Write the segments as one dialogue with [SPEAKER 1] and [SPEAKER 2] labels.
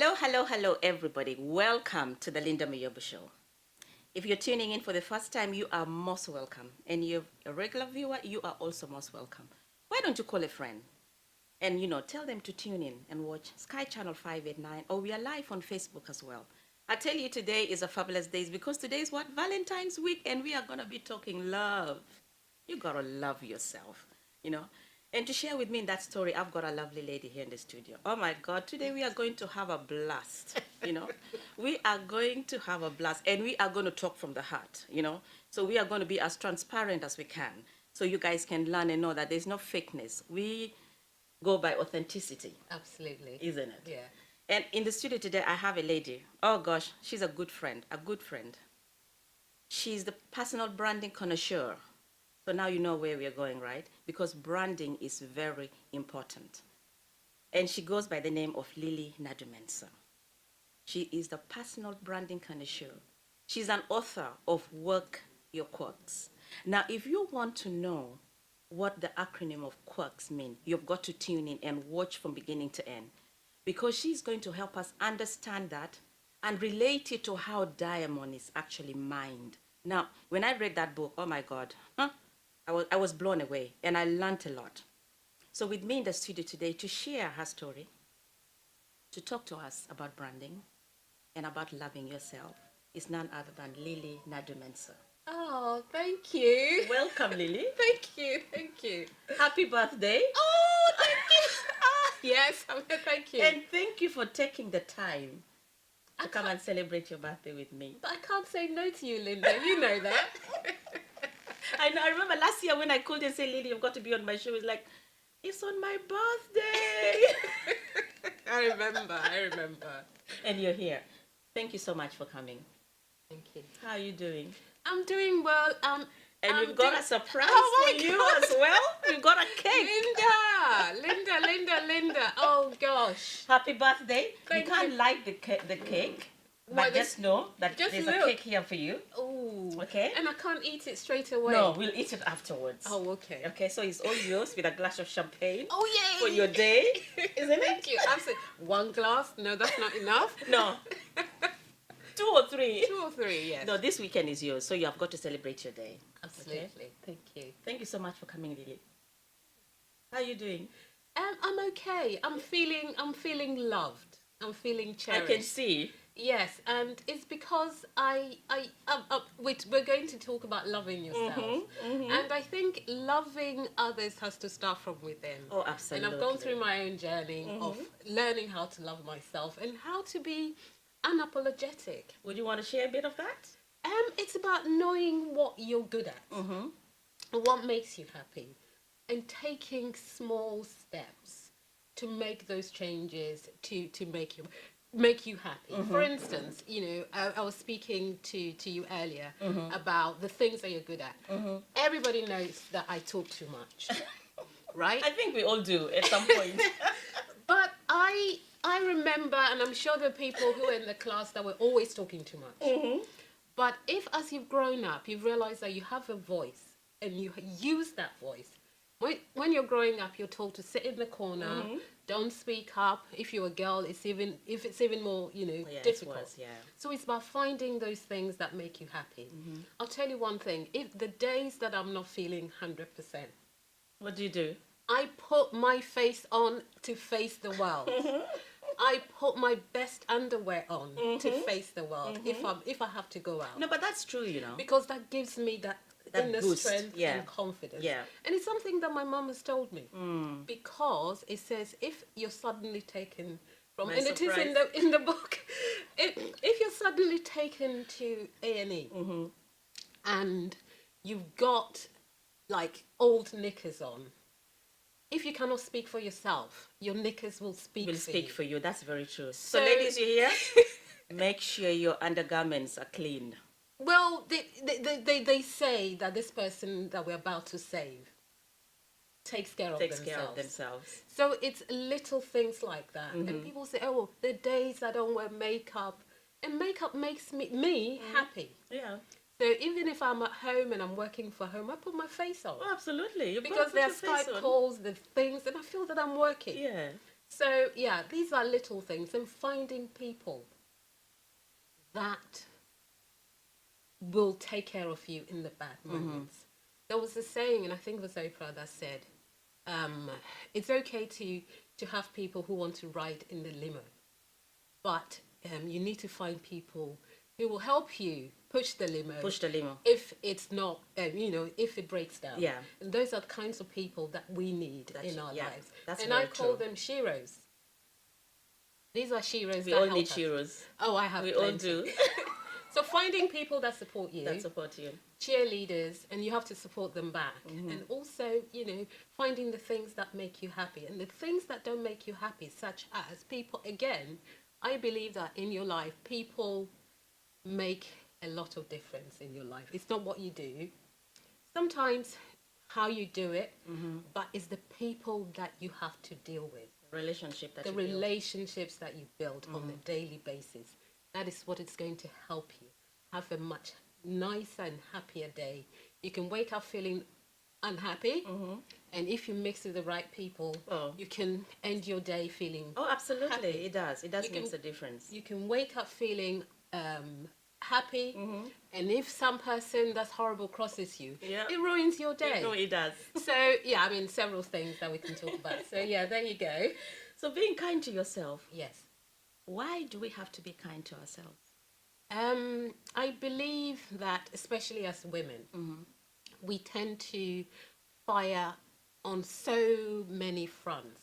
[SPEAKER 1] Hello, hello, hello, everybody. Welcome to the Linda Mayobo Show. If you're tuning in for the first time, you are most welcome. And you're a regular viewer, you are also most welcome. Why don't you call a friend and, tell them to tune in and watch Sky Channel 589, or we are live on Facebook as well. I tell you, today is a fabulous day because today is what? Valentine's week, and we are going to be talking love. You got to love yourself, you know. And to share with me in that story, I've got a lovely lady here in the studio. Oh my God, today we are going to have a blast, We are going to have a blast, and we are going to talk from the heart. So we are going to be as transparent as we can so you guys can learn and know that there's no fakeness. We go by authenticity.
[SPEAKER 2] Absolutely.
[SPEAKER 1] Isn't it?
[SPEAKER 2] Yeah.
[SPEAKER 1] And in the studio today, I have a lady. Oh gosh, she's a good friend, a good friend. She's the personal branding connoisseur. So now you know where we're going, right? Because branding is very important. And she goes by the name of Naadu Mensah. She is the personal branding connoisseur. She's an author of Work Your QUIRKs. Now, if you want to know what the acronym of QUIRKs mean, you've got to tune in and watch from beginning to end, because she's going to help us understand that and relate it to how diamond is actually mined. Now, when I read that book, oh my God, I was blown away, and I learned a lot. So with me in the studio today to share her story, to talk to us about branding and about loving yourself, is none other than Naadu Mensah.
[SPEAKER 2] Oh, thank you.
[SPEAKER 1] Welcome, Lily.
[SPEAKER 2] Thank you. Thank you.
[SPEAKER 1] Happy birthday.
[SPEAKER 2] Oh, thank you. Yes, thank you.
[SPEAKER 1] And thank you for taking the time to come and celebrate your birthday with me.
[SPEAKER 2] But I can't say no to you, Linda. You know that.
[SPEAKER 1] I know. I remember last year when I called and said, Lily, you've got to be on my show. It's like, it's on my birthday.
[SPEAKER 2] I remember.
[SPEAKER 1] And you're here. Thank you so much for coming.
[SPEAKER 2] Thank you.
[SPEAKER 1] How are you doing?
[SPEAKER 2] I'm doing well.
[SPEAKER 1] And we've got a surprise
[SPEAKER 2] for
[SPEAKER 1] you as well. We've got a cake.
[SPEAKER 2] Linda. Oh, gosh.
[SPEAKER 1] Happy birthday.
[SPEAKER 2] Thank
[SPEAKER 1] you can't
[SPEAKER 2] you.
[SPEAKER 1] light the cake.
[SPEAKER 2] Why,
[SPEAKER 1] But just know that
[SPEAKER 2] just
[SPEAKER 1] there's
[SPEAKER 2] look.
[SPEAKER 1] a cake here for you.
[SPEAKER 2] Oh.
[SPEAKER 1] Okay?
[SPEAKER 2] And I can't eat it straight away.
[SPEAKER 1] No, we'll eat it afterwards.
[SPEAKER 2] Oh, okay.
[SPEAKER 1] Okay, so it's all yours with a glass of champagne.
[SPEAKER 2] Oh, yay.
[SPEAKER 1] For your day. Isn't it?
[SPEAKER 2] Thank you. Absolutely. One glass? No, that's not enough.
[SPEAKER 1] No. 2 or 3.
[SPEAKER 2] 2 or 3, yes.
[SPEAKER 1] No, this weekend is yours, so you have got to celebrate your day.
[SPEAKER 2] Absolutely.
[SPEAKER 1] Okay?
[SPEAKER 2] Thank you.
[SPEAKER 1] Thank you so much for coming, Lily. How are you doing?
[SPEAKER 2] I'm okay. I'm feeling loved. I'm feeling cherished.
[SPEAKER 1] I can see.
[SPEAKER 2] Yes, and it's because we're going to talk about loving yourself. And I think loving others has to start from within.
[SPEAKER 1] Oh, absolutely.
[SPEAKER 2] And I've gone through my own journey of learning how to love myself and how to be unapologetic.
[SPEAKER 1] Would you want to share a bit of that?
[SPEAKER 2] It's about knowing what you're good at, and what makes you happy, and taking small steps to make those changes to make you happy. For instance, I was speaking to you earlier about the things that you're good at. Everybody knows that I talk too much, right?
[SPEAKER 1] I think we all do at some point.
[SPEAKER 2] But I remember, and I'm sure there are people who are in the class that were always talking too much. But if, as you've grown up, you've realized that you have a voice and you use that voice. When you're growing up, you're told to sit in the corner, don't speak up. If you're a girl, it's even more, difficult.
[SPEAKER 1] Worse, yeah.
[SPEAKER 2] So it's about finding those things that make you happy. I'll tell you one thing. If the days that I'm not feeling 100%,
[SPEAKER 1] What do you do?
[SPEAKER 2] I put my face on to face the world. I put my best underwear on to face the world if I have to go out.
[SPEAKER 1] No, but that's true,
[SPEAKER 2] Because that gives me that inner
[SPEAKER 1] boost,
[SPEAKER 2] strength and confidence.
[SPEAKER 1] Yeah.
[SPEAKER 2] And it's something that my mum has told me. Because it says if you're suddenly taken from, and it is in the book, if you're suddenly taken to A&E and you've got like old knickers on, if you cannot speak for yourself, your knickers will speak
[SPEAKER 1] for you. That's very true. So ladies, you hear? Make sure your undergarments are clean.
[SPEAKER 2] Well, they say that this person that we're about to save takes care of themselves. So it's little things like that. And people say, oh, the days I don't wear makeup. And makeup makes me happy.
[SPEAKER 1] Yeah.
[SPEAKER 2] So even if I'm at home and I'm working from home, I put my face on.
[SPEAKER 1] Oh, absolutely.
[SPEAKER 2] Because there are Skype calls, the things, and I feel that I'm working.
[SPEAKER 1] Yeah.
[SPEAKER 2] So yeah, these are little things, and finding people that will take care of you in the bad moments. There was a saying, and I think it was Oprah that said, "It's okay to have people who want to ride in the limo, but you need to find people who will help you push the limo
[SPEAKER 1] Push the limo.
[SPEAKER 2] if it's not, if it breaks down."
[SPEAKER 1] Yeah.
[SPEAKER 2] And those are the kinds of people that we need in our
[SPEAKER 1] Yeah,
[SPEAKER 2] lives.
[SPEAKER 1] that's
[SPEAKER 2] And I
[SPEAKER 1] very
[SPEAKER 2] call
[SPEAKER 1] true.
[SPEAKER 2] them sheroes. These are sheroes
[SPEAKER 1] We
[SPEAKER 2] that
[SPEAKER 1] all
[SPEAKER 2] help
[SPEAKER 1] need
[SPEAKER 2] us.
[SPEAKER 1] heroes.
[SPEAKER 2] Oh, I have
[SPEAKER 1] We
[SPEAKER 2] plenty.
[SPEAKER 1] all do.
[SPEAKER 2] So finding people that support you,
[SPEAKER 1] That support you.
[SPEAKER 2] cheerleaders, and you have to support them back. And also, finding the things that make you happy and the things that don't make you happy, such as people. Again, I believe that in your life, people make a lot of difference in your life. It's not what you do, sometimes how you do it, but it's the people that you have to deal with,
[SPEAKER 1] Relationship that
[SPEAKER 2] the
[SPEAKER 1] you build.
[SPEAKER 2] relationships that you build on a daily basis. That is what is going to help you have a much nicer and happier day. You can wake up feeling unhappy, and if you mix with the right people,
[SPEAKER 1] Oh.
[SPEAKER 2] you can end your day feeling
[SPEAKER 1] Oh, absolutely.
[SPEAKER 2] happy.
[SPEAKER 1] It does. It does
[SPEAKER 2] You
[SPEAKER 1] makes
[SPEAKER 2] can-
[SPEAKER 1] a difference.
[SPEAKER 2] You can wake up feeling happy, and if some person that's horrible crosses you,
[SPEAKER 1] Yeah.
[SPEAKER 2] it ruins your day.
[SPEAKER 1] No, it does.
[SPEAKER 2] So yeah, I mean, several things that we can talk about. So yeah, there you go.
[SPEAKER 1] So being kind to yourself.
[SPEAKER 2] Yes.
[SPEAKER 1] Why do we have to be kind to ourselves?
[SPEAKER 2] I believe that, especially as women, we tend to fire on so many fronts,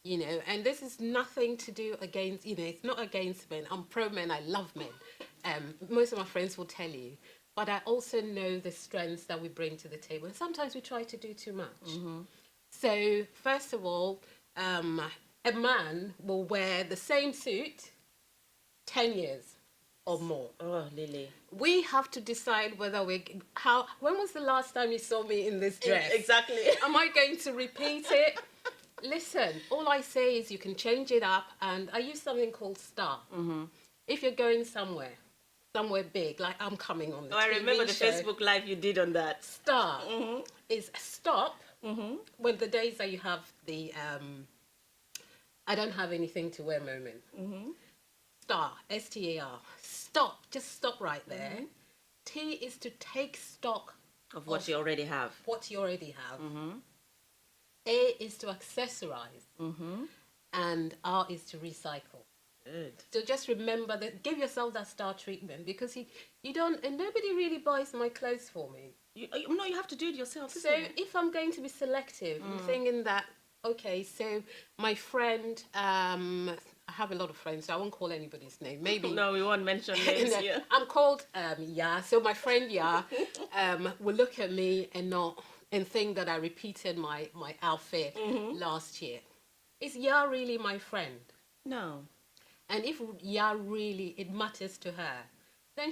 [SPEAKER 2] and this is nothing to do against, it's not against men. I'm pro men, I love men. Most of my friends will tell you, but I also know the strengths that we bring to the table, and sometimes we try to do too much. So, first of all, a man will wear the same suit 10 years or more.
[SPEAKER 1] Oh, Lily.
[SPEAKER 2] We have to decide whether when was the last time you saw me in this dress?
[SPEAKER 1] Exactly.
[SPEAKER 2] Am I going to repeat it? Listen, all I say is you can change it up, and I use something called STAR. If you're going somewhere big, like I'm coming on the
[SPEAKER 1] Oh, I
[SPEAKER 2] TV
[SPEAKER 1] remember the
[SPEAKER 2] show,
[SPEAKER 1] Facebook Live you did on that.
[SPEAKER 2] STAR is stop when the days that you have the I don't have anything to wear moment. STAR, STAR. Stop. Just stop right there. T is to take stock
[SPEAKER 1] Of what you already have.
[SPEAKER 2] what you already have. A is to accessorize. And R is to recycle.
[SPEAKER 1] Good.
[SPEAKER 2] So just remember that, give yourself that STAR treatment, because you don't, and nobody really buys my clothes for me.
[SPEAKER 1] No, you have to do it yourself.
[SPEAKER 2] So
[SPEAKER 1] Isn't it?
[SPEAKER 2] if I'm going to be selective, I'm thinking that, okay, so my friend, I have a lot of friends, so I won't call anybody's name. Maybe
[SPEAKER 1] No, we won't mention names here.
[SPEAKER 2] I'm called Ya. So my friend Ya will look at me and think that I repeated my outfit last year. Is Ya really my friend?
[SPEAKER 1] No.
[SPEAKER 2] And if Ya really, it matters to her, then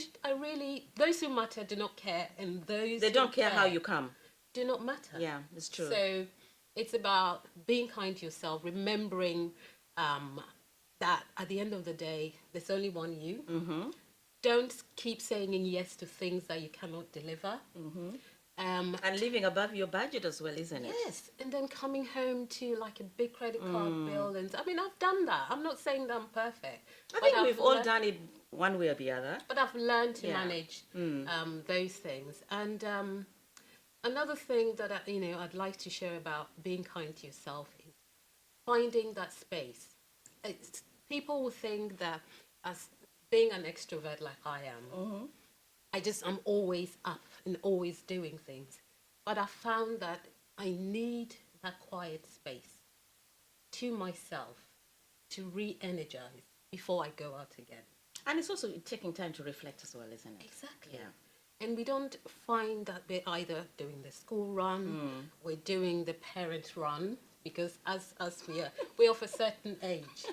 [SPEAKER 2] those who matter do not care, and those
[SPEAKER 1] They
[SPEAKER 2] who
[SPEAKER 1] don't care how you come.
[SPEAKER 2] do not matter.
[SPEAKER 1] Yeah, it's true.
[SPEAKER 2] So it's about being kind to yourself, remembering that at the end of the day, there's only one you. Don't keep saying yes to things that you cannot deliver.
[SPEAKER 1] And living above your budget as well, isn't it?
[SPEAKER 2] Yes, and then coming home to like a big credit card bill, and I mean, I've done that. I'm not saying that I'm perfect.
[SPEAKER 1] I think we've all done it one way or the other.
[SPEAKER 2] But I've learned to
[SPEAKER 1] Yeah.
[SPEAKER 2] manage those things. And another thing that I'd like to share about being kind to yourself is finding that space. People will think that as being an extrovert like I am, I'm always up and always doing things. But I found that I need that quiet space to myself to re-energize before I go out again.
[SPEAKER 1] And it's also taking time to reflect as well, isn't it?
[SPEAKER 2] Exactly.
[SPEAKER 1] Yeah.
[SPEAKER 2] And we don't find that we're either doing the school run, we're doing the parent run, because as we're of a certain age,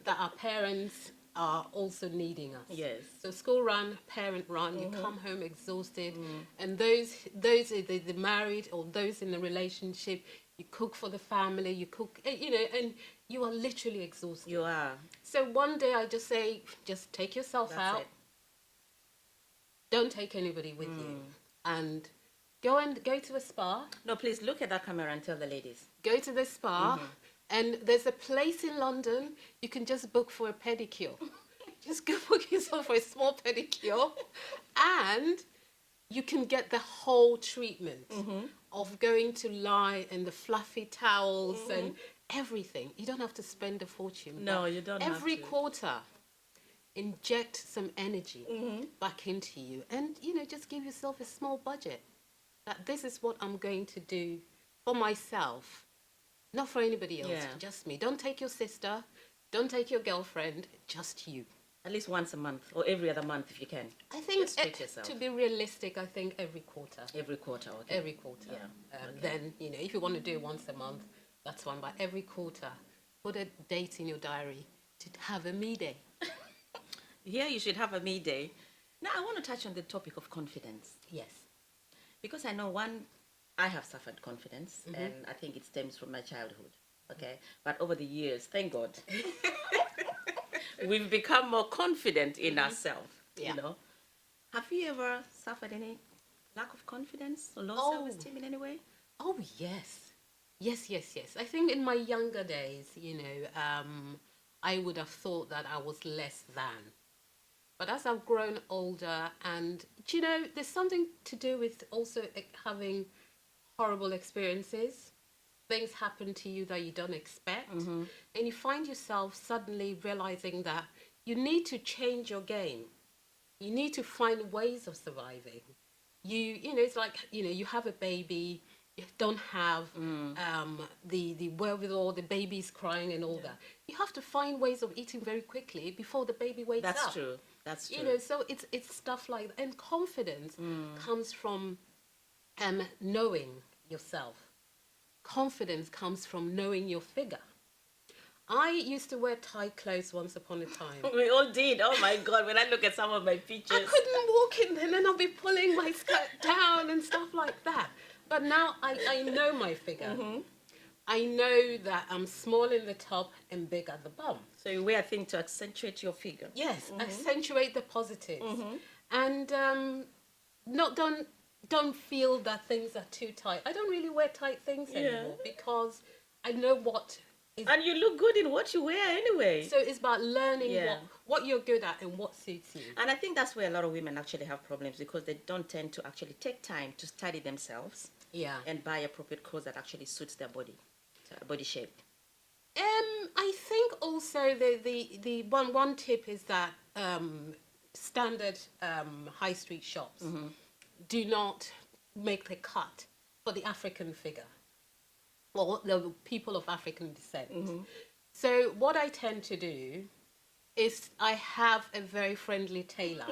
[SPEAKER 2] that our parents are also needing us.
[SPEAKER 1] Yes.
[SPEAKER 2] So school run, parent run, you come home exhausted, and those the married or those in the relationship, you cook for the family, you cook, and you are literally exhausted.
[SPEAKER 1] You are.
[SPEAKER 2] So one day I just say, just take yourself
[SPEAKER 1] That's
[SPEAKER 2] out.
[SPEAKER 1] it.
[SPEAKER 2] Don't take anybody with you, and go to a spa.
[SPEAKER 1] No, please look at that camera and tell the ladies.
[SPEAKER 2] Go to the spa And there's a place in London you can just book for a pedicure. Just go book yourself for a small pedicure, and you can get the whole treatment of going to lie in the fluffy towels and everything. You don't have to spend a fortune.
[SPEAKER 1] No,
[SPEAKER 2] but
[SPEAKER 1] you don't have
[SPEAKER 2] every
[SPEAKER 1] to.
[SPEAKER 2] quarter, inject some energy back into you, and just give yourself a small budget. That this is what I'm going to do for myself, not for anybody else.
[SPEAKER 1] Yeah.
[SPEAKER 2] Just me. Don't take your sister. Don't take your girlfriend. Just you.
[SPEAKER 1] At least once a month or every other month if you can.
[SPEAKER 2] I think
[SPEAKER 1] Just treat yourself.
[SPEAKER 2] to be realistic, I think every quarter.
[SPEAKER 1] Every quarter, okay.
[SPEAKER 2] Every quarter.
[SPEAKER 1] Yeah.
[SPEAKER 2] Then, if you want to do it once a month, that's fine. But every quarter, put a date in your diary to have a me day.
[SPEAKER 1] Yeah, you should have a me day. Now, I want to touch on the topic of confidence.
[SPEAKER 2] Yes.
[SPEAKER 1] Because I know I have suffered confidence, and I think it stems from my childhood, okay? But over the years, thank God, we've become more confident in ourselves,
[SPEAKER 2] Yeah.
[SPEAKER 1] Have you ever suffered any lack of confidence or low self-esteem in any way?
[SPEAKER 2] Oh, yes. Yes. I think in my younger days, I would have thought that I was less than. But as I've grown older, and there's something to do with also having horrible experiences. Things happen to you that you don't expect, and you find yourself suddenly realizing that you need to change your game. You need to find ways of surviving. It's like you have a baby, you don't have the wherewithal, the baby's crying and all that. You have to find ways of eating very quickly before the baby wakes up.
[SPEAKER 1] That's true. That's true.
[SPEAKER 2] So it's stuff like that. And confidence comes from knowing yourself. Confidence comes from knowing your figure. I used to wear tight clothes once upon a time.
[SPEAKER 1] We all did. Oh my God, when I look at some of my pictures.
[SPEAKER 2] I couldn't walk in there, and then I'll be pulling my skirt down and stuff like that. But now I know my figure. I know that I'm small in the top and big at the bum.
[SPEAKER 1] So you wear a thing to accentuate your figure.
[SPEAKER 2] Yes, accentuate the positives. And don't feel that things are too tight. I don't really wear tight things anymore because I know what is.
[SPEAKER 1] And you look good in what you wear anyway.
[SPEAKER 2] So it's about learning what you're good at and what suits you.
[SPEAKER 1] And I think that's where a lot of women actually have problems, because they don't tend to actually take time to study themselves.
[SPEAKER 2] Yeah.
[SPEAKER 1] And buy appropriate clothes that actually suits their body shape.
[SPEAKER 2] I think also the one tip is that standard high street shops do not make the cut for the African figure, or the people of African descent. So what I tend to do is I have a very friendly tailor.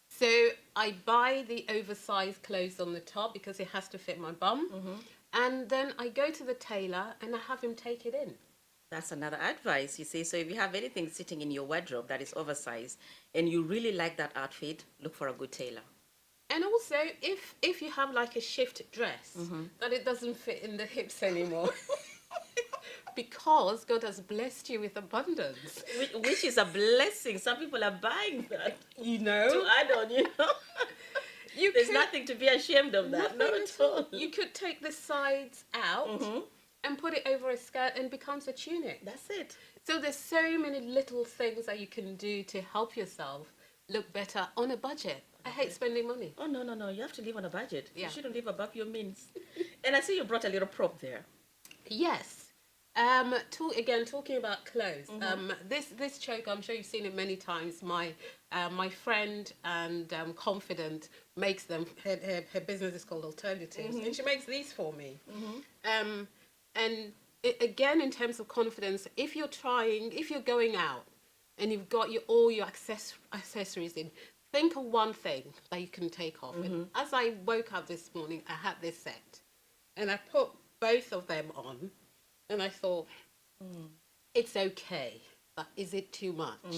[SPEAKER 2] So I buy the oversized clothes on the top because it has to fit my bum. And then I go to the tailor and I have him take it in.
[SPEAKER 1] That's another advice, you see. So if you have anything sitting in your wardrobe that is oversized and you really like that outfit, look for a good tailor.
[SPEAKER 2] And also, if you have like a shift dress that it doesn't fit in the hips anymore, because God has blessed you with abundance.
[SPEAKER 1] Which is a blessing. Some people are buying that. To add on, There's nothing to be ashamed of that. Not at all.
[SPEAKER 2] You could take the sides out and put it over a skirt and it becomes a tunic.
[SPEAKER 1] That's it.
[SPEAKER 2] So there's so many little things that you can do to help yourself look better on a budget. I hate spending money.
[SPEAKER 1] Oh, no. You have to live on a budget.
[SPEAKER 2] Yeah.
[SPEAKER 1] You shouldn't live above your means. And I see you brought a little prop there.
[SPEAKER 2] Yes. Talking about clothes. This choker, I'm sure you've seen it many times. My friend and confidant makes them. Her business is called Alternatives, and she makes these for me. And again, in terms of confidence, if you're going out and you've got all your accessories in, think of one thing that you can take off. And as I woke up this morning, I had this set, and I put both of them on. And I thought, it's okay, but is it too much?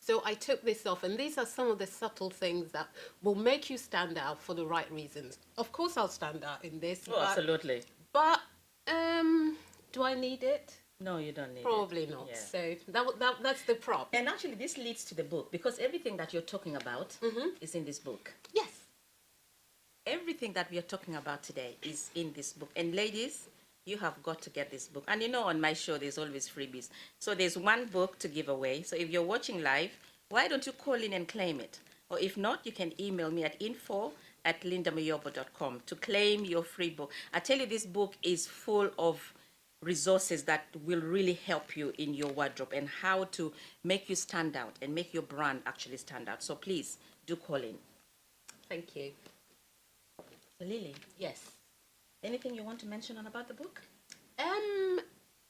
[SPEAKER 2] So I took this off, and these are some of the subtle things that will make you stand out for the right reasons. Of course, I'll stand out in this.
[SPEAKER 1] Oh, absolutely.
[SPEAKER 2] But do I need it?
[SPEAKER 1] No, you don't need it.
[SPEAKER 2] Probably not.
[SPEAKER 1] Yeah.
[SPEAKER 2] So that's the prop.
[SPEAKER 1] And actually, this leads to the book, because everything that you're talking about is in this book.
[SPEAKER 2] Yes.
[SPEAKER 1] Everything that we are talking about today is in this book. And ladies, You have got to get this book. And you know, on my show, there's always freebies. So there's one book to give away. So if you're watching live, why don't you call in and claim it? Or if not, you can email me at info@lindamuyobo.com to claim your free book. I tell you, this book is full of resources that will really help you in your wardrobe and how to make you stand out and make your brand actually stand out. So please do call in.
[SPEAKER 2] Thank you.
[SPEAKER 1] So Lily,
[SPEAKER 2] Yes.
[SPEAKER 1] anything you want to mention on about the book?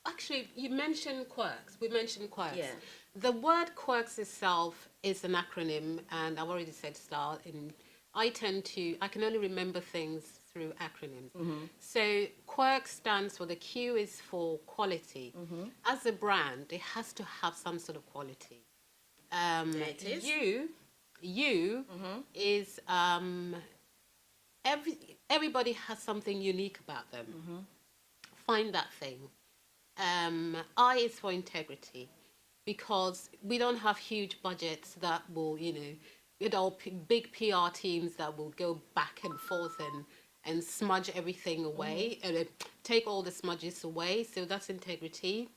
[SPEAKER 2] Actually, you mentioned quirks. We mentioned quirks.
[SPEAKER 1] Yeah.
[SPEAKER 2] The word quirks itself is an acronym, and I've already said style. And I can only remember things through acronyms. So quirk stands for, the Q is for quality. As a brand, it has to have some sort of quality.
[SPEAKER 1] There it is.
[SPEAKER 2] You is everybody has something unique about them. Find that thing. I is for integrity, because we don't have huge budgets that will, big PR teams that will go back and forth and smudge everything away and take all the smudges away. So that's integrity.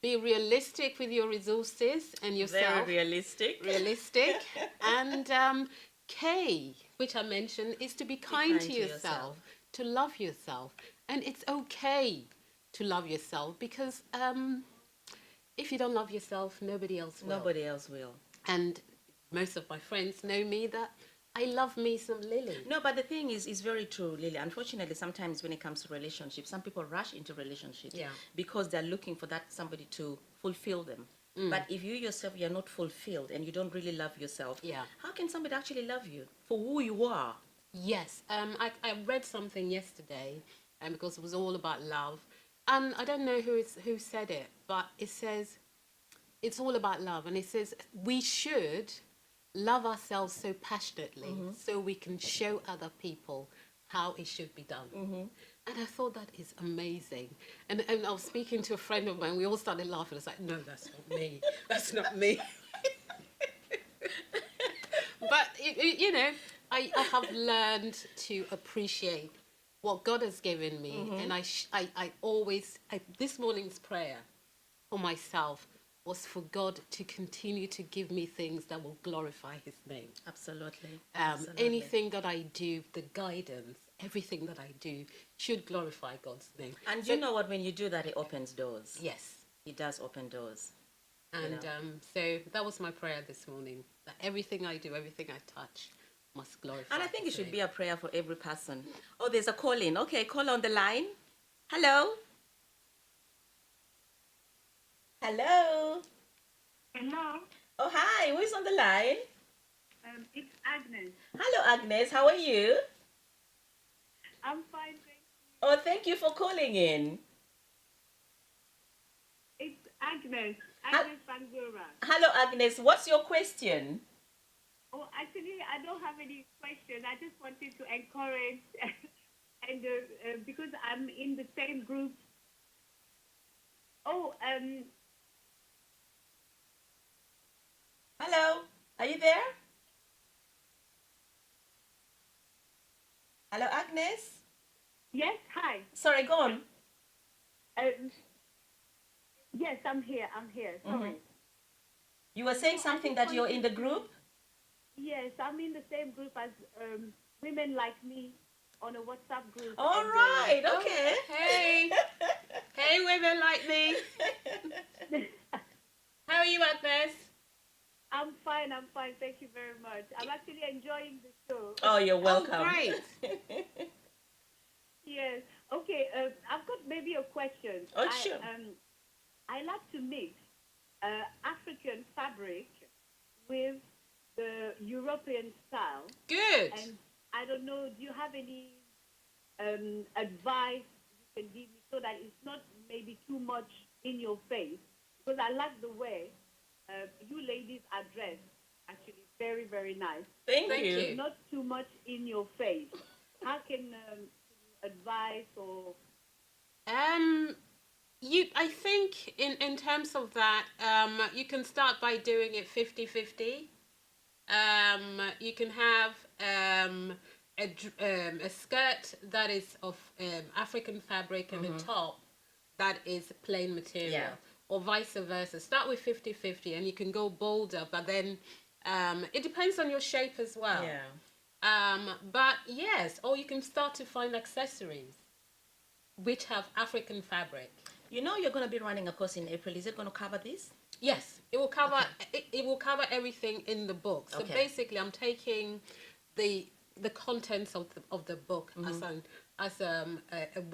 [SPEAKER 2] Be realistic with your resources and yourself.
[SPEAKER 1] Very realistic.
[SPEAKER 2] Realistic. And K, which I mentioned, is to be kind to yourself, to love yourself. And it's okay to love yourself, because if you don't love yourself, nobody else will.
[SPEAKER 1] Nobody else will.
[SPEAKER 2] And most of my friends know me that I love me some Lily.
[SPEAKER 1] No, but the thing is very true, Lily. Unfortunately, sometimes when it comes to relationships, some people rush into relationships because they're looking for that somebody to fulfill them. But if you yourself, you're not fulfilled and you don't really love yourself, how can somebody actually love you for who you are?
[SPEAKER 2] Yes. I read something yesterday, because it was all about love. And I don't know who said it, but it says, it's all about love. And it says, we should love ourselves so passionately so we can show other people how it should be done. And I thought, that is amazing. And I was speaking to a friend of mine. We all started laughing. I was like, no, that's not me. That's not me. But, I have learned to appreciate what God has given me. And I always, this morning's prayer for myself was for God to continue to give me things that will glorify his name.
[SPEAKER 1] Absolutely.
[SPEAKER 2] Anything that I do, the guidance, everything that I do should glorify God's name.
[SPEAKER 1] And you know what? When you do that, it opens doors.
[SPEAKER 2] Yes.
[SPEAKER 1] It does open doors.
[SPEAKER 2] And so that was my prayer this morning, that everything I do, everything I touch must glorify.
[SPEAKER 1] And I think it should be a prayer for every person. Oh, there's a call in. Okay, call on the line. Hello? Hello?
[SPEAKER 3] Hello,
[SPEAKER 1] Oh, hi. Who is on the line?
[SPEAKER 3] it's Agnes.
[SPEAKER 1] Hello, Agnes. How are you?
[SPEAKER 3] I'm fine, thank you.
[SPEAKER 1] Oh, thank you for calling in.
[SPEAKER 3] It's Agnes Bangura.
[SPEAKER 1] Hello, Agnes. What's your question?
[SPEAKER 3] Oh, actually, I don't have any question. I just wanted to encourage, and because I'm in the same group. Oh,
[SPEAKER 1] Hello? Are you there? Hello, Agnes?
[SPEAKER 3] yes, hi.
[SPEAKER 1] Sorry, go on.
[SPEAKER 3] Yes, I'm here. Sorry.
[SPEAKER 1] You were saying something that you're in the group?
[SPEAKER 3] Yes, I'm in the same group as women like me on a WhatsApp group.
[SPEAKER 1] All
[SPEAKER 3] and,
[SPEAKER 1] right, okay.
[SPEAKER 2] Hey. Hey, women like me. How are you, Agnes?
[SPEAKER 3] I'm fine. Thank you very much. I'm actually enjoying the show.
[SPEAKER 1] Oh, you're welcome.
[SPEAKER 2] Oh, great.
[SPEAKER 3] Yes. Okay. I've got maybe a question.
[SPEAKER 1] Oh, sure.
[SPEAKER 3] I like to mix African fabric with the European style.
[SPEAKER 2] Good.
[SPEAKER 3] And I don't know, do you have any advice you can give me so that it's not maybe too much in your face? Because I like the way you ladies are dressed. Actually, very, very nice.
[SPEAKER 1] Thank
[SPEAKER 2] Thank
[SPEAKER 1] you.
[SPEAKER 2] you.
[SPEAKER 3] Not too much in your face. How can you advise or...
[SPEAKER 2] I think in terms of that, you can start by doing it 50-50. You can have a skirt that is of African fabric and a top that is plain material,
[SPEAKER 1] Yeah.
[SPEAKER 2] or vice versa. Start with 50-50 and you can go bolder, but then it depends on your shape as well. But yes, or you can start to find accessories which have African fabric.
[SPEAKER 1] You know you're going to be running a course in April. Is it going to cover this?
[SPEAKER 2] Yes, it will cover it will cover everything in the book. So
[SPEAKER 1] Okay.
[SPEAKER 2] basically, I'm taking the contents of the book as a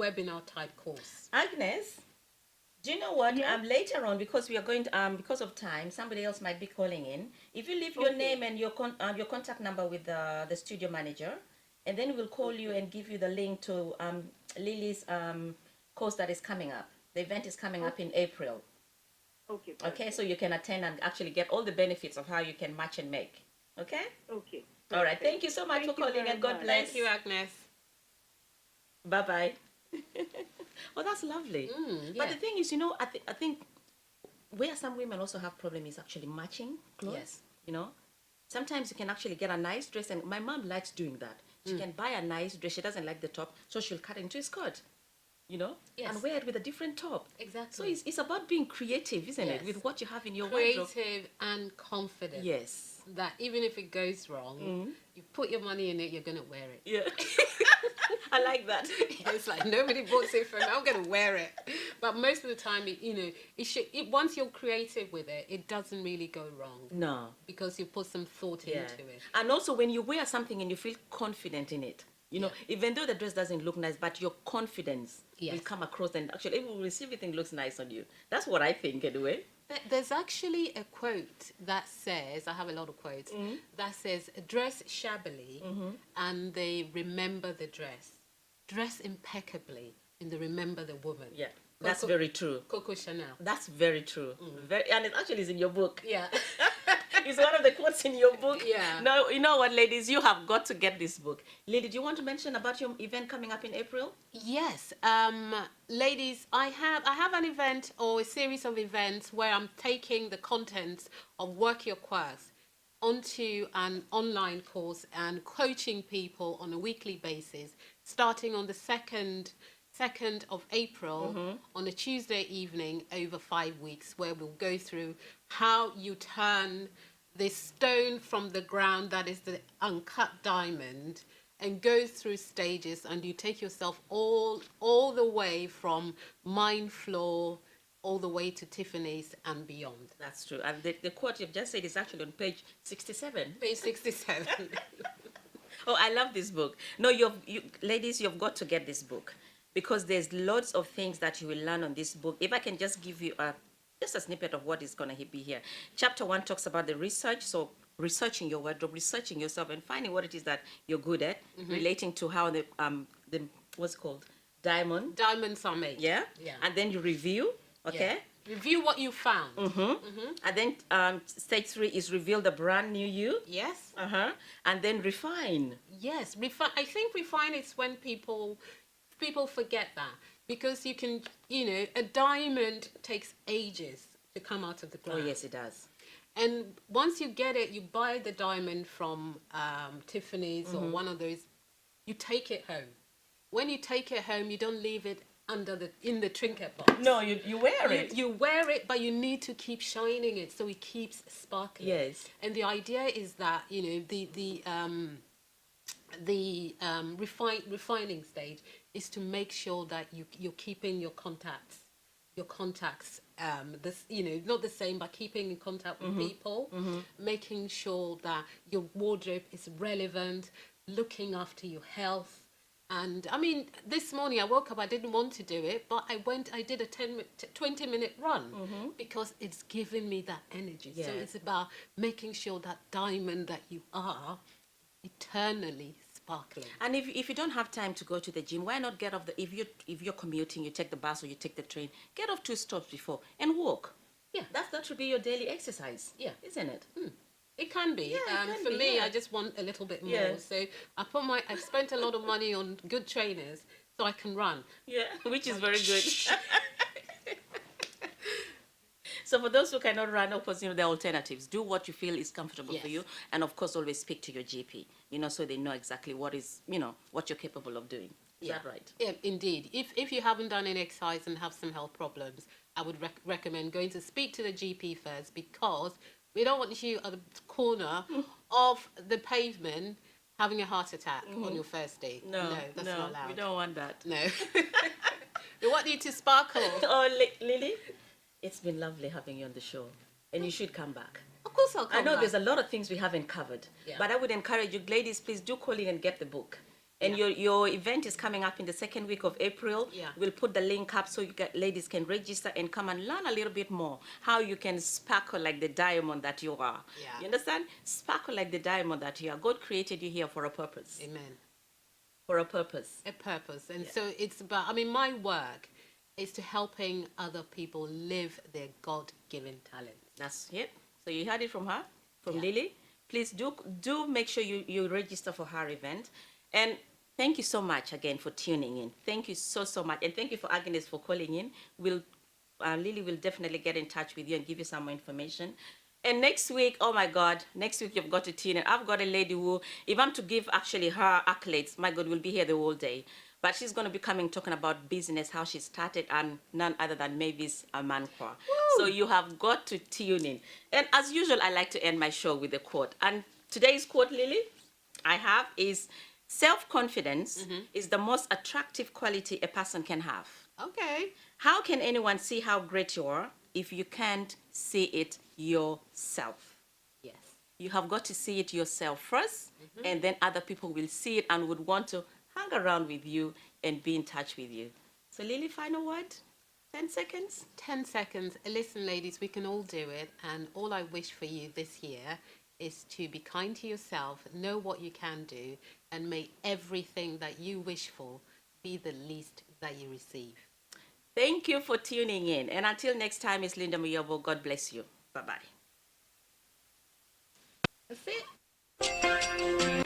[SPEAKER 2] webinar type course.
[SPEAKER 1] Agnes, do you know what?
[SPEAKER 3] Yes?
[SPEAKER 1] Later on, because we are going to, because of time, somebody else might be calling in. If you leave your
[SPEAKER 3] Okay.
[SPEAKER 1] name and your contact number with the studio manager, and then we'll call you and give you the link to Lily's course that is coming up. The event is coming up in April.
[SPEAKER 3] Okay.
[SPEAKER 1] Okay, so you can attend and actually get all the benefits of how you can match and make. Okay?
[SPEAKER 3] Okay.
[SPEAKER 1] All right. Thank you so much
[SPEAKER 3] Thank
[SPEAKER 1] for
[SPEAKER 3] you
[SPEAKER 1] calling
[SPEAKER 3] very
[SPEAKER 1] and God
[SPEAKER 3] much.
[SPEAKER 1] bless.
[SPEAKER 2] Thank you, Agnes.
[SPEAKER 1] Bye bye. Well, that's lovely. But
[SPEAKER 2] yeah.
[SPEAKER 1] the thing is, you know, I think where some women also have problem is actually matching clothes.
[SPEAKER 2] Yes.
[SPEAKER 1] You know, sometimes you can actually get a nice dress, and my mom likes doing that. She can buy a nice dress. She doesn't like the top, so she'll cut it into a skirt. You know,
[SPEAKER 2] Yes.
[SPEAKER 1] and wear it with a different top.
[SPEAKER 2] Exactly.
[SPEAKER 1] So it's about being creative, isn't it,
[SPEAKER 2] Yes.
[SPEAKER 1] with what you have in your wardrobe?
[SPEAKER 2] Creative and confident.
[SPEAKER 1] Yes.
[SPEAKER 2] That even if it goes wrong, you put your money in it, you're gonna wear it.
[SPEAKER 1] Yeah. I like that.
[SPEAKER 2] It's like nobody bought it for me. I'm gonna wear it. But most of the time, once you're creative with it, it doesn't really go wrong
[SPEAKER 1] No.
[SPEAKER 2] because you put some thought
[SPEAKER 1] Yeah.
[SPEAKER 2] into it.
[SPEAKER 1] And also when you wear something and you feel confident in it, you know, even though the dress doesn't look nice, but your confidence will
[SPEAKER 2] Yes.
[SPEAKER 1] come across, and actually everything looks nice on you. That's what I think anyway.
[SPEAKER 2] There's actually a quote that says, I have a lot of quotes, that says, dress shabbily and they remember the dress. Dress impeccably and they remember the woman.
[SPEAKER 1] Yeah. That's
[SPEAKER 2] Coco-
[SPEAKER 1] very true.
[SPEAKER 2] Coco Chanel.
[SPEAKER 1] That's very true. Very, and it actually is in your book.
[SPEAKER 2] Yeah.
[SPEAKER 1] It's one of the quotes in your book.
[SPEAKER 2] Yeah.
[SPEAKER 1] No, you know what, ladies, you have got to get this book. Lily, do you want to mention about your event coming up in April?
[SPEAKER 2] Yes, ladies, I have an event or a series of events where I'm taking the contents of Work Your Quirks onto an online course and coaching people on a weekly basis, starting on the 2nd of April on a Tuesday evening over 5 weeks, where we'll go through how you turn the stone from the ground that is the uncut diamond and go through stages, and you take yourself all the way from mine floor all the way to Tiffany's and beyond.
[SPEAKER 1] That's true. And the quote you've just said is actually on page 67.
[SPEAKER 2] Page 67.
[SPEAKER 1] Oh, I love this book. No, ladies, you've got to get this book because there's lots of things that you will learn on this book. If I can just give you just a snippet of what is going to be here. Chapter 1 talks about the research. So researching your wardrobe, researching yourself, and finding what it is that you're good at, relating to how the what's it called?
[SPEAKER 2] Diamonds are made.
[SPEAKER 1] Yeah?
[SPEAKER 2] Yeah.
[SPEAKER 1] And then you review, okay?
[SPEAKER 2] Yeah. Review what you found.
[SPEAKER 1] And then stage 3 is reveal the brand new you.
[SPEAKER 2] Yes.
[SPEAKER 1] And then refine.
[SPEAKER 2] Yes. I think refine is when people forget that, because you can, a diamond takes ages to come out of the
[SPEAKER 1] Oh,
[SPEAKER 2] ground.
[SPEAKER 1] yes, it does.
[SPEAKER 2] And once you get it, you buy the diamond from Tiffany's or one of those. You take it home. When you take it home, you don't leave it in the trinket box.
[SPEAKER 1] No, you wear it.
[SPEAKER 2] You wear it, but you need to keep shining it so it keeps sparkling.
[SPEAKER 1] Yes.
[SPEAKER 2] And the idea is that the refining stage is to make sure that you're keeping your contacts not the same, but keeping in contact with people, making sure that your wardrobe is relevant, looking after your health. And I mean, this morning I woke up, I didn't want to do it, but I did a 20-minute run because it's given me that energy. So
[SPEAKER 1] Yeah.
[SPEAKER 2] it's about making sure that diamond that you are eternally sparkling.
[SPEAKER 1] And if you don't have time to go to the gym, why not get off if you're commuting, you take the bus or you take the train, get off 2 stops before and walk.
[SPEAKER 2] Yeah.
[SPEAKER 1] That should be your daily exercise.
[SPEAKER 2] Yeah.
[SPEAKER 1] Isn't it?
[SPEAKER 2] It can be.
[SPEAKER 1] Yeah, it can
[SPEAKER 2] for
[SPEAKER 1] be,
[SPEAKER 2] me,
[SPEAKER 1] yeah.
[SPEAKER 2] I just want a little bit more.
[SPEAKER 1] Yeah.
[SPEAKER 2] So I've spent a lot of money on good trainers so I can run.
[SPEAKER 1] Yeah, which is very good. So for those who cannot run, of course, there are alternatives. Do what you feel is comfortable for
[SPEAKER 2] Yes.
[SPEAKER 1] you, and of course, always speak to your GP. So they know exactly what is, what you're capable of doing. Is that right?
[SPEAKER 2] Yeah, indeed. If you haven't done any exercise and have some health problems, I would recommend going to speak to the GP first, because we don't want you at the corner of the pavement having a heart attack on your first day.
[SPEAKER 1] No,
[SPEAKER 2] that's not allowed.
[SPEAKER 1] we don't want that.
[SPEAKER 2] No. We want you to sparkle.
[SPEAKER 1] Oh, Lily, it's been lovely having you on the show, and you should come back.
[SPEAKER 2] Of course I'll come
[SPEAKER 1] I know
[SPEAKER 2] back.
[SPEAKER 1] there's a lot of things we haven't covered,
[SPEAKER 2] Yeah.
[SPEAKER 1] but I would encourage you, ladies, please do call in and get the book. And
[SPEAKER 2] Yeah.
[SPEAKER 1] your event is coming up in the second week of April.
[SPEAKER 2] Yeah.
[SPEAKER 1] We'll put the link up so ladies can register and come and learn a little bit more how you can sparkle like the diamond that you are.
[SPEAKER 2] Yeah.
[SPEAKER 1] You understand? Sparkle like the diamond that you are. God created you here for a purpose.
[SPEAKER 2] Amen.
[SPEAKER 1] For a purpose.
[SPEAKER 2] A purpose. And so it's about, my work is to helping other people live their God-given talents.
[SPEAKER 1] That's it. So you heard it from her, from
[SPEAKER 2] Yeah.
[SPEAKER 1] Lily. Please do make sure you register for her event. And thank you so much again for tuning in. Thank you so much. And thank you for Agnes for calling in. Lily will definitely get in touch with you and give you some more information. And next week, oh my God, next week you've got to tune in. I've got a lady who, if I'm to give actually her accolades, my God, we'll be here the whole day. But she's going to be coming talking about business, how she started, and none other than Mavis Amankwa. So you have got to tune in. And as usual, I like to end my show with a quote. And today's quote, Lily, I have is, self-confidence is the most attractive quality a person can have.
[SPEAKER 2] Okay.
[SPEAKER 1] How can anyone see how great you are if you can't see it yourself?
[SPEAKER 2] Yes.
[SPEAKER 1] You have got to see it yourself first, and then other people will see it and would want to hang around with you and be in touch with you. So Lily, final word? 10 seconds?
[SPEAKER 2] 10 seconds. Listen, ladies, we can all do it. And all I wish for you this year is to be kind to yourself, know what you can do, and may everything that you wish for be the least that you receive.
[SPEAKER 1] Thank you for tuning in. And until next time, it's Linda Muyobo. God bless you. Bye-bye.
[SPEAKER 2] That's it.